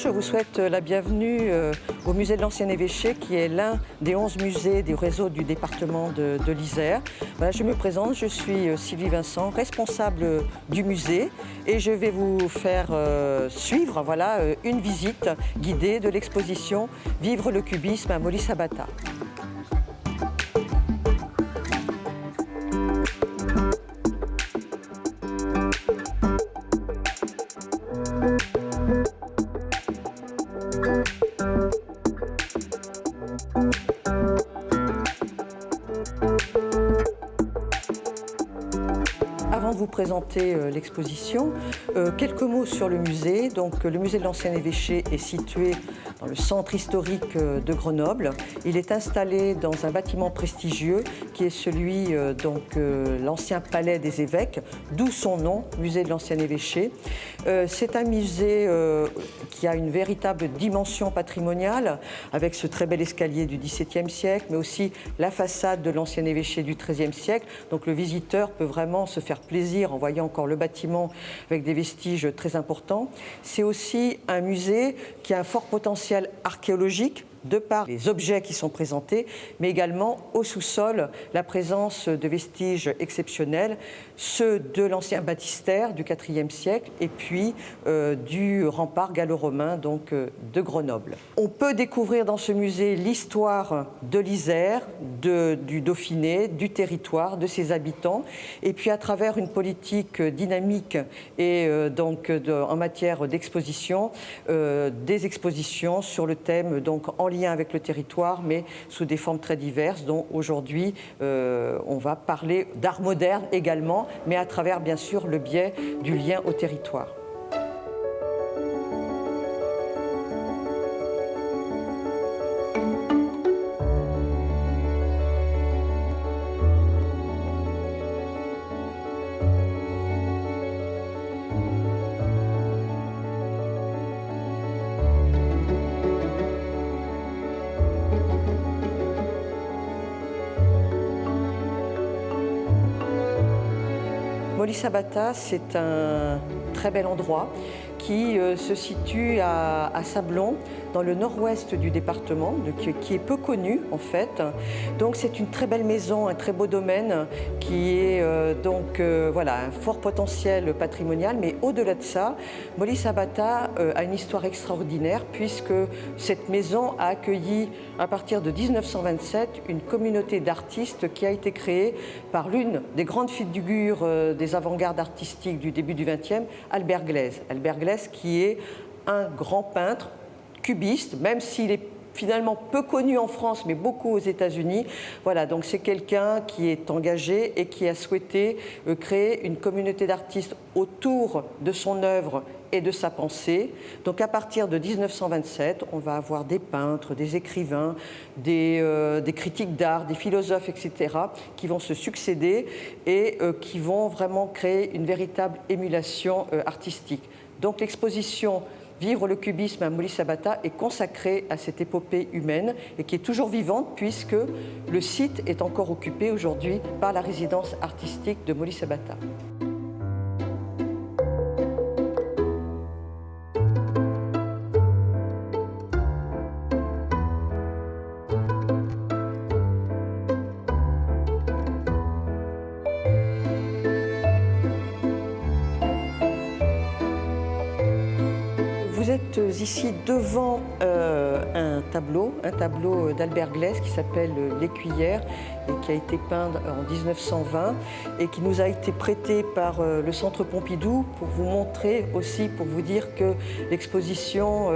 je vous souhaite la bienvenue au musée de l'Ancien Évêché, qui est l'un des 11 musées du réseau du département de l'Isère. Voilà, je me présente, je suis Sylvie Vincent, responsable du musée, et je vais vous faire suivre une visite guidée de l'exposition « Vivre le cubisme » à Molly Sabata. Avant de vous présenter l'exposition, quelques mots sur le musée. Donc, le musée de l'Ancien Évêché est situé dans le centre historique de Grenoble. Il est installé dans un bâtiment prestigieux qui est celui l'ancien palais des évêques, d'où son nom, musée de l'Ancien Évêché. C'est un musée qui a une véritable dimension patrimoniale, avec ce très bel escalier du XVIIe siècle, mais aussi la façade de l'Ancien Évêché du XIIIe siècle. Donc le visiteur peut vraiment se faire plaisir en voyant encore le bâtiment avec des vestiges très importants. C'est aussi un musée qui a un fort potentiel archéologique, de par les objets qui sont présentés, mais également au sous-sol, la présence de vestiges exceptionnels, ceux de l'ancien baptistère du IVe siècle et puis du rempart gallo-romain de Grenoble. On peut découvrir dans ce musée l'histoire de l'Isère, du Dauphiné, du territoire, de ses habitants, et puis à travers une politique dynamique et en matière d'exposition, des expositions sur le thème en lien avec le territoire, mais sous des formes très diverses, dont aujourd'hui on va parler d'art moderne également, mais à travers bien sûr le biais du lien au territoire. Molly Sabata, c'est un très bel endroit qui se situe à Sablons, dans le nord-ouest du département, qui est peu connu en fait. Donc c'est une très belle maison, un très beau domaine qui est un fort potentiel patrimonial, mais au-delà de ça, Molly Sabata a une histoire extraordinaire puisque cette maison a accueilli à partir de 1927 une communauté d'artistes qui a été créée par l'une des grandes figures des avant-gardes artistiques du début du XXe, Albert Glaise. Albert Glaise qui est un grand peintre cubiste, même s'il est finalement peu connu en France, mais beaucoup aux États-Unis. Voilà, donc c'est quelqu'un qui est engagé et qui a souhaité créer une communauté d'artistes autour de son œuvre et de sa pensée. Donc à partir de 1927, on va avoir des peintres, des écrivains, des critiques d'art, des philosophes, etc., qui vont se succéder et qui vont vraiment créer une véritable émulation artistique. Donc l'exposition Vivre le cubisme à Molly Sabata est consacrée à cette épopée humaine et qui est toujours vivante puisque le site est encore occupé aujourd'hui par la résidence artistique de Molly Sabata. Vous êtes ici devant un tableau d'Albert Glaise qui s'appelle L'Écuyère et qui a été peint en 1920 et qui nous a été prêté par le Centre Pompidou pour vous montrer aussi, pour vous dire que l'exposition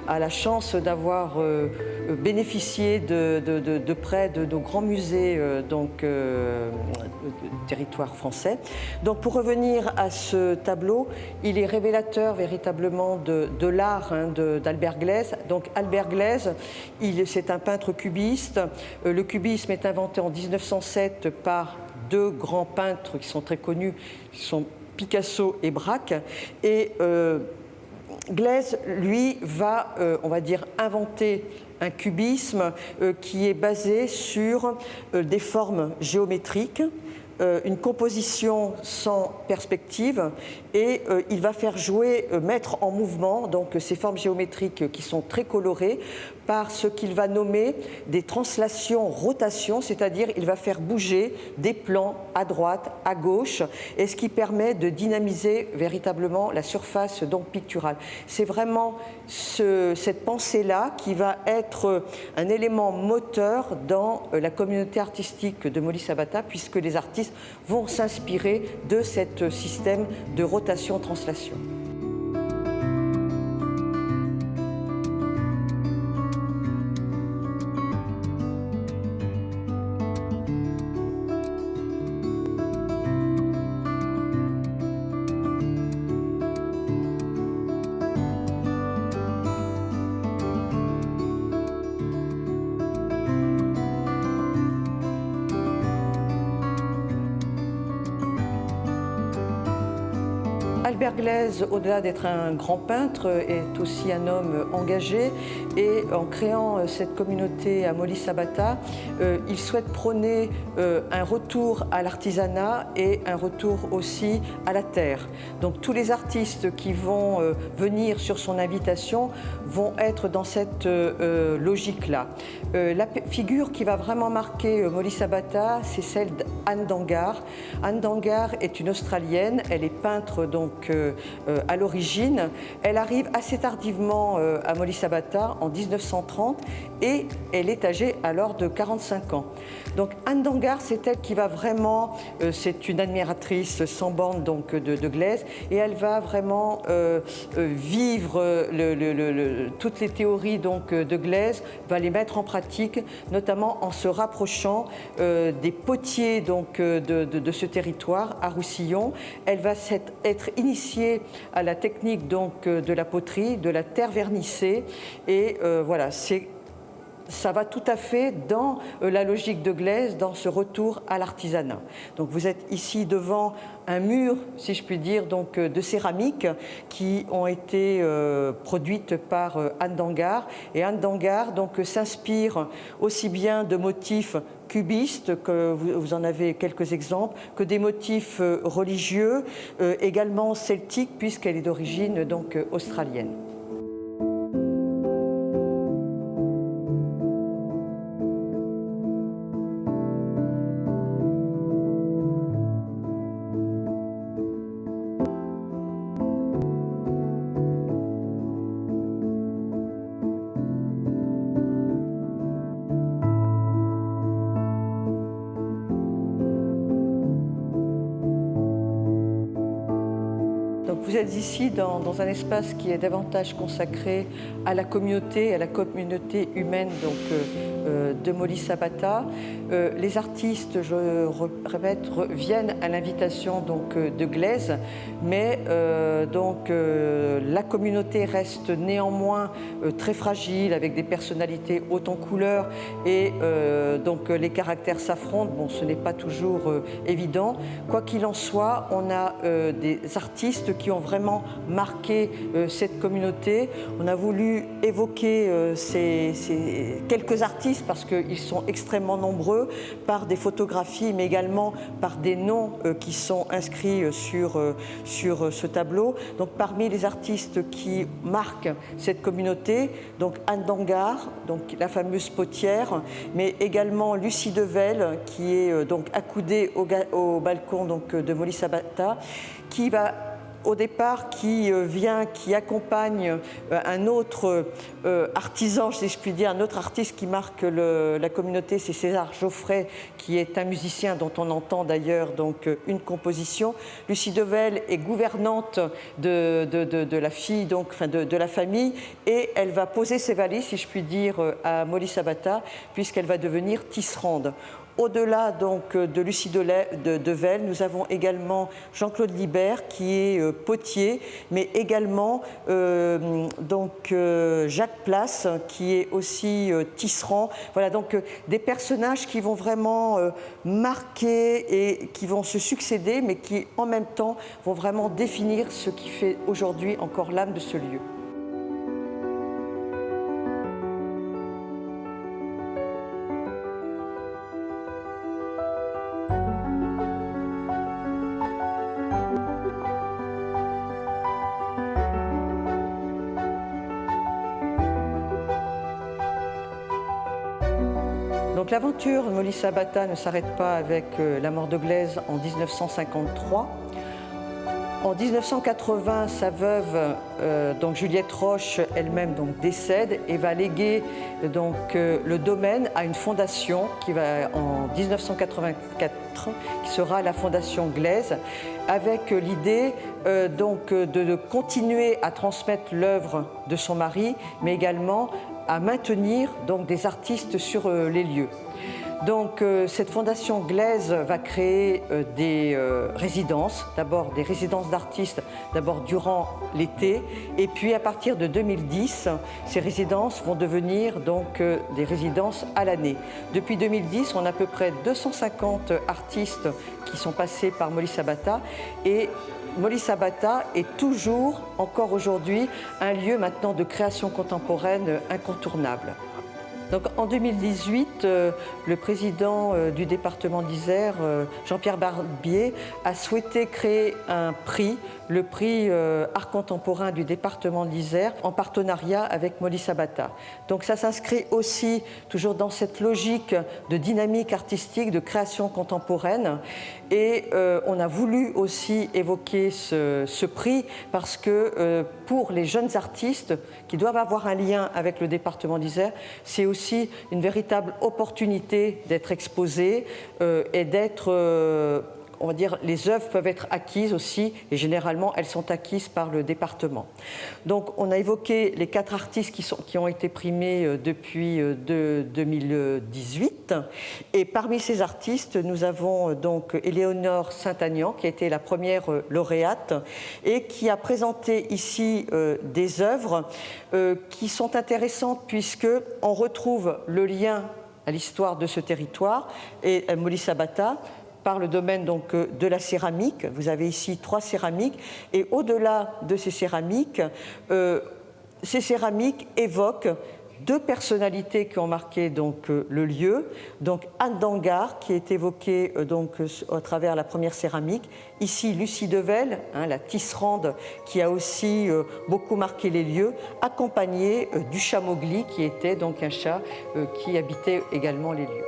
a la chance d'avoir bénéficié de près de nos grands musées territoire français. Donc pour revenir à ce tableau, il est révélateur véritablement de l'art d'Albert Glaise. Donc Albert Glaise, c'est un peintre cubiste. Le cubisme est inventé en 1907 par deux grands peintres qui sont très connus, qui sont Picasso et Braque. Et Glaise, lui, va, inventer un cubisme qui est basé sur des formes géométriques, une composition sans perspective et il va faire jouer, mettre en mouvement donc ces formes géométriques qui sont très colorées par ce qu'il va nommer des translations rotations, c'est-à-dire il va faire bouger des plans à droite, à gauche, et ce qui permet de dynamiser véritablement la surface donc picturale. C'est vraiment cette pensée-là qui va être un élément moteur dans la communauté artistique de Molly Sabata, puisque les artistes vont s'inspirer de ce système de rotation-translation. Albert Gleizes, au-delà d'être un grand peintre, est aussi un homme engagé et en créant cette communauté à Molly Sabata, il souhaite prôner un retour à l'artisanat et un retour aussi à la terre. Donc tous les artistes qui vont venir sur son invitation vont être dans cette logique-là. La figure qui va vraiment marquer Molly Sabata, c'est celle d'Anne Dangar. Anne Dangar est une Australienne, elle est peintre donc à l'origine. Elle arrive assez tardivement à Molly Sabata en 1930 et elle est âgée alors de 45 ans. Donc Anne Dangar, c'est elle qui va vraiment, c'est une admiratrice sans borne donc de Gleizes, et elle va vraiment vivre toutes les théories donc de Gleizes, va les mettre en pratique, notamment en se rapprochant des potiers donc de ce territoire à Roussillon. Elle va être initiée à la technique donc de la poterie, de la terre vernissée, et voilà, ça va tout à fait dans la logique de Gleizes, dans ce retour à l'artisanat. Donc vous êtes ici devant un mur, si je puis dire, donc, de céramique qui ont été produites par Anne Dangar. Et Anne Dangar donc, s'inspire aussi bien de motifs cubistes, que vous en avez quelques exemples, que des motifs religieux, également celtiques, puisqu'elle est d'origine donc australienne. Vous êtes ici dans un espace qui est davantage consacré à la communauté humaine donc, de Molly Sabata. Les artistes, je répète, viennent à l'invitation donc, de Gleizes, mais la communauté reste néanmoins très fragile, avec des personnalités hautes en couleur, et donc les caractères s'affrontent. Bon, ce n'est pas toujours évident. Quoi qu'il en soit, on a des artistes qui ont vraiment marqué cette communauté. On a voulu évoquer ces quelques artistes parce qu'ils sont extrêmement nombreux, par des photographies mais également par des noms qui sont inscrits sur ce tableau. Donc parmi les artistes qui marquent cette communauté, donc Anne Dangar, donc la fameuse potière, mais également Lucie Devel qui est donc accoudée au balcon donc, de Molly Sabata, qui va au départ, qui accompagne un autre artisan, si je puis dire, un autre artiste qui marque la communauté, c'est César Geoffrey, qui est un musicien dont on entend d'ailleurs donc une composition. Lucie Devel est gouvernante de la fille, donc, enfin de la famille, et elle va poser ses valises, si je puis dire, à Molly Sabata, puisqu'elle va devenir tisserande. Au-delà donc de Lucie Devel, nous avons également Jean-Claude Libert qui est potier, mais également Jacques Place qui est aussi tisserand. Voilà donc des personnages qui vont vraiment marquer et qui vont se succéder, mais qui en même temps vont vraiment définir ce qui fait aujourd'hui encore l'âme de ce lieu. Donc l'aventure de Molly Sabata ne s'arrête pas avec la mort de Glaise en 1953. En 1980, sa veuve, donc Juliette Roche, elle-même donc décède et va léguer donc le domaine à une fondation qui va en 1984, qui sera la Fondation Glaise, avec l'idée donc de continuer à transmettre l'œuvre de son mari, mais également à maintenir donc des artistes sur les lieux. Donc cette fondation Glaise va créer des résidences, d'abord des résidences d'artistes, d'abord durant l'été, et puis à partir de 2010, ces résidences vont devenir donc des résidences à l'année. Depuis 2010, on a à peu près 250 artistes qui sont passés par Molly Sabata, et Molly Sabata est toujours, encore aujourd'hui, un lieu maintenant de création contemporaine incontournable. Donc, en 2018, le président du département de l'Isère, Jean-Pierre Barbier, a souhaité créer un prix, le prix Art contemporain du département de l'Isère, en partenariat avec Molly Sabata. Donc ça s'inscrit aussi toujours dans cette logique de dynamique artistique, de création contemporaine. Et on a voulu aussi évoquer ce prix parce que pour les jeunes artistes qui doivent avoir un lien avec le département d'Isère, c'est aussi une véritable opportunité d'être exposés et d'être, on va dire, les œuvres peuvent être acquises aussi, et généralement elles sont acquises par le département. Donc on a évoqué les 4 artistes qui ont été primés depuis 2018, et parmi ces artistes, nous avons donc Éléonore Saint-Agnand, qui a été la première lauréate, et qui a présenté ici des œuvres qui sont intéressantes puisqu'on retrouve le lien à l'histoire de ce territoire, et Molly Sabata, par le domaine donc de la céramique. Vous avez ici 3 céramiques, et au-delà de ces céramiques évoquent 2 personnalités qui ont marqué donc le lieu. Donc Anne Dangar, qui est évoquée donc à travers la première céramique. Ici Lucie Devel, la tisserande, qui a aussi beaucoup marqué les lieux, accompagnée du chat Mowgli, qui était donc un chat qui habitait également les lieux.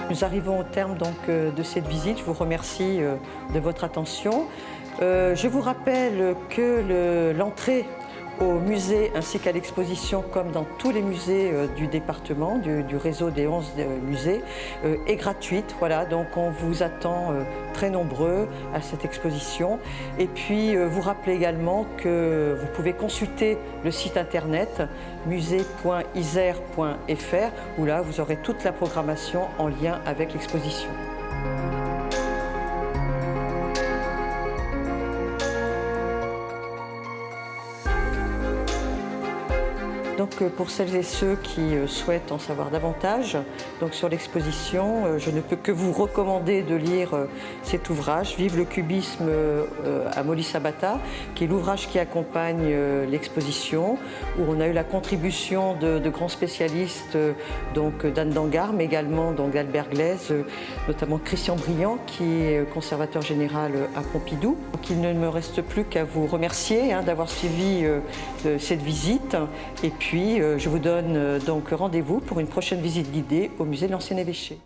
Nous arrivons au terme donc de cette visite. Je vous remercie de votre attention. Je vous rappelle que l'entrée au musée ainsi qu'à l'exposition, comme dans tous les musées du département, du réseau des 11 musées, est gratuite. Voilà, donc on vous attend très nombreux à cette exposition. Et puis vous rappelez également que vous pouvez consulter le site internet musée.isère.fr, où là vous aurez toute la programmation en lien avec l'exposition. Donc pour celles et ceux qui souhaitent en savoir davantage donc sur l'exposition, je ne peux que vous recommander de lire cet ouvrage, Vive le cubisme à Molly Sabata, qui est l'ouvrage qui accompagne l'exposition, où on a eu la contribution de grands spécialistes, donc d'Anne Dangar, mais également d'Albert Glaise, notamment Christian Briand, qui est conservateur général à Pompidou. Donc il ne me reste plus qu'à vous remercier d'avoir suivi cette visite. Et puis, je vous donne donc rendez-vous pour une prochaine visite guidée au musée de l'Ancien Évêché.